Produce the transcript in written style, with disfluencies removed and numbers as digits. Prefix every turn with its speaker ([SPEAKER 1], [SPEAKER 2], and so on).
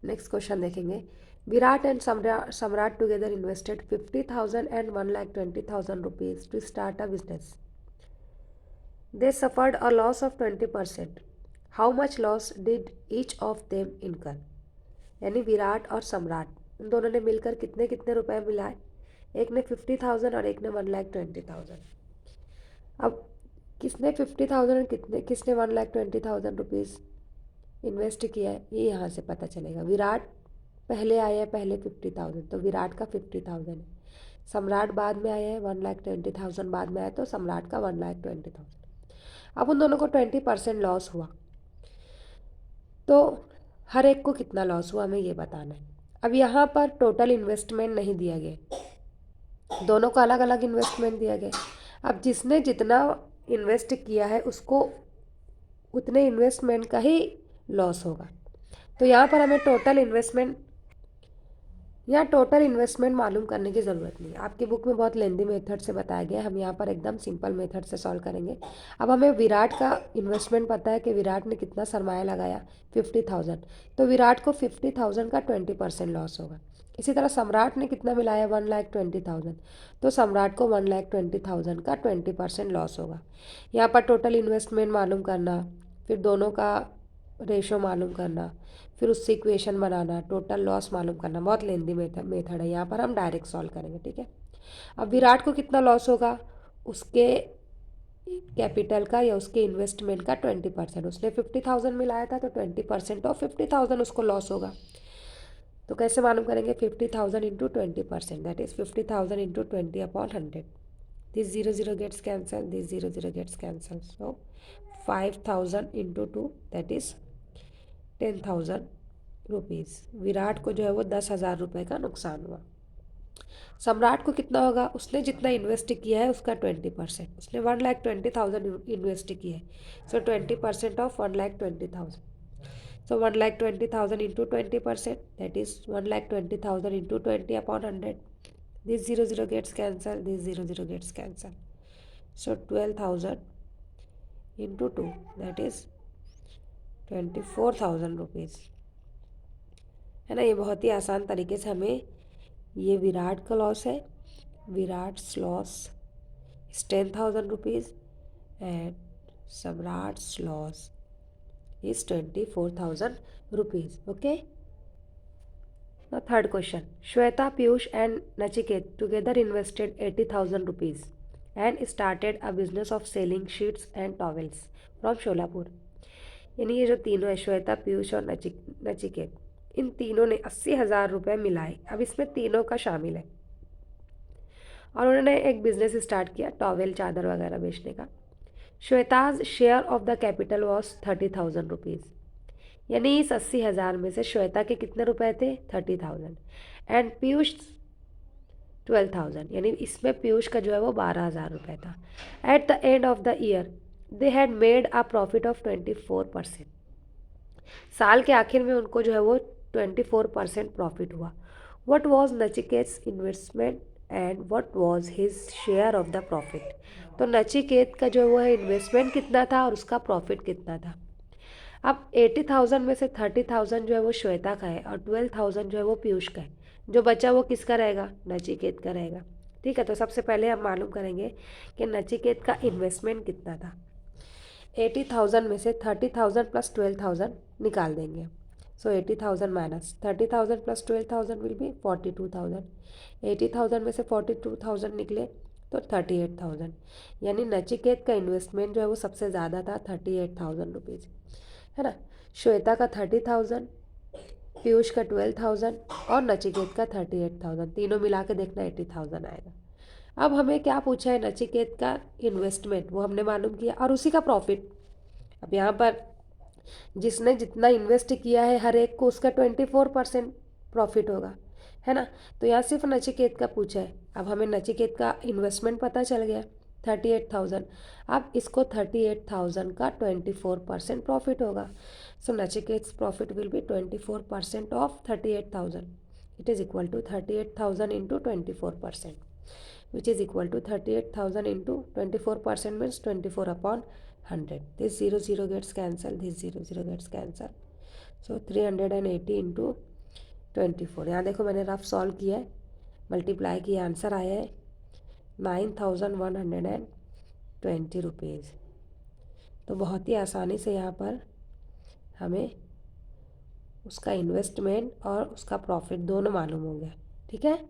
[SPEAKER 1] Next question देखेंगे। Virat and Samrat together invested 50,000 and 1,20,000 rupees to start a business. They suffered a loss of 20%। How much loss did each of them incur. यानी विराट और सम्राट इन दोनों ने मिलकर कितने कितने रुपए मिलाए। एक ने 50,000 और एक ने 1,20,000। अब किसने 50,000 और किसने 1,20,000 रुपीज़ इन्वेस्ट किया है ये यहाँ से पता चलेगा। विराट पहले आया है, पहले 50,000, तो विराट का 50,000 है। सम्राट बाद में आया है, 1,20,000 बाद में आया, तो सम्राट का 1,20,000। अब उन दोनों को 20% लॉस हुआ, तो हर एक को कितना लॉस हुआ हमें ये बताना है। अब यहाँ पर टोटल इन्वेस्टमेंट नहीं दिया गया, दोनों को अलग अलग इन्वेस्टमेंट दिया गया। अब जिसने जितना इन्वेस्ट किया है उसको उतने इन्वेस्टमेंट का ही लॉस होगा। तो यहाँ पर हमें टोटल इन्वेस्टमेंट मालूम करने की ज़रूरत नहीं है। आपकी बुक में बहुत लेंदी मेथड से बताया गया है, हम यहाँ पर एकदम सिंपल मेथड से सॉल्व करेंगे। अब हमें विराट का इन्वेस्टमेंट पता है कि विराट ने कितना सरमाया लगाया, 50,000, तो विराट को 50,000 का 20% लॉस होगा। इसी तरह सम्राट ने कितना मिलाया, 1,20,000, तो सम्राट को 1,20,000 का 20% लॉस होगा। यहाँ पर टोटल इन्वेस्टमेंट मालूम करना, फिर दोनों का रेशो मालूम करना, फिर उससे इक्वेशन बनाना, टोटल लॉस मालूम करना, बहुत लेंदी मेथड है। यहाँ पर हम डायरेक्ट सॉल्व करेंगे, ठीक है। अब विराट को कितना लॉस होगा, उसके कैपिटल का या उसके इन्वेस्टमेंट का 20%। उसने 50,000 मिलाया था, तो 20% ऑफ 50,000 उसको लॉस होगा। तो कैसे मालूम करेंगे, 50,000 into 20%, that is 50,000 into 20/100। This 0 0 gets cancel, this 0 0 gets cancel, so 5,000 into 2 that is 10,000 rupees. Virat को जो है वो 10,000 रुपये का नुकसान हुआ। सम्राट को कितना होगा, उसने जितना इन्वेस्ट किया है उसका 20%, उसने 1,20,000 इन्वेस्ट किया है, सो 20% of 1,20,000, so 1,20,000 into 20%, that is 1,20,000 into 20/100. This 0 0 gets cancelled, this 0 0 gets cancelled, so 12,000 into 2, that is 24,000 rupees, है ना। ये बहुत ही आसान तरीके से हमें, ये विराट का लॉस है, Virat's loss is 10,000 rupees and Samrat's loss is 24,000 rupees. Okay. Now third question. Shweta, Piyush and Nachiket together invested 80,000 rupees and started a business of selling sheets and towels from Sholapur. यानी ये जो तीनों है, श्वेता, पीयूष और नचिकेत, इन तीनों ने 80,000 रुपये मिलाए। अब इसमें तीनों का शामिल है और उन्होंने एक बिजनेस स्टार्ट किया टॉवेल, चादर वगैरह बेचने का। Shweta's share of the capital was 30,000 rupees. यानी इस 80,000 में से श्वेता के कितने रुपए थे, 30,000, एंड पीयूष 12,000, यानी इसमें पीयूष का जो है वो 12,000 रुपये था। At the end of the year they had made a profit of 24%। साल के आखिर में उनको जो है वो 24% प्रॉफिट हुआ। What was Nachiket's investment and what was his share of the profit. तो नचिकेत का जो है इन्वेस्टमेंट कितना था और उसका प्रॉफिट कितना था। अब 80,000 में से 30,000 जो है वो श्वेता का है और 12,000 जो है वो पीयूष का है। जो बचा वो किसका रहेगा, नचिकेत का रहेगा। ठीक है, तो सबसे पहले हम मालूम करेंगे कि नचिकेत का इन्वेस्टमेंट कितना था। 80,000 में से 30,000 प्लस 12,000 निकाल देंगे। सो 80,000 माइनस 30,000 प्लस 12,000 विल बी 42,000। 80,000 में से 42,000 निकले तो 38,000। यानी नचिकेत का इन्वेस्टमेंट जो है वो सबसे ज़्यादा था, 38,000 रुपीज़, है ना। श्वेता का 30,000, पीयूष का 12,000 और नचिकेत का 38,000, तीनों मिला के देखना 80,000 आएगा। अब हमें क्या पूछा है, नचिकेत का इन्वेस्टमेंट वो हमने मालूम किया और उसी का प्रॉफिट। अब यहाँ पर जिसने जितना इन्वेस्ट किया है हर एक को उसका 24% प्रॉफिट होगा, है ना। तो यहाँ सिर्फ नचिकेत का पूछा है। अब हमें नचिकेत का इन्वेस्टमेंट पता चल गया 38,000। अब इसको 38,000 का 24% प्रॉफिट होगा। So Nachiket's profit will be 24% of 38,000। It is equal to 38,000 into 24%, which is equal to 38,000 into 24% means 24/100. This 0 0 gets cancelled, this 0 0 gets cancelled. So 380 into 24। यहाँ देखो मैंने रफ सॉल्व किया है, मल्टीप्लाई किया, आंसर आया है 9120 रुपीज़। तो बहुत ही आसानी से यहाँ पर हमें उसका इन्वेस्टमेंट और उसका प्रॉफिट दोनों मालूम हो गया। ठीक है।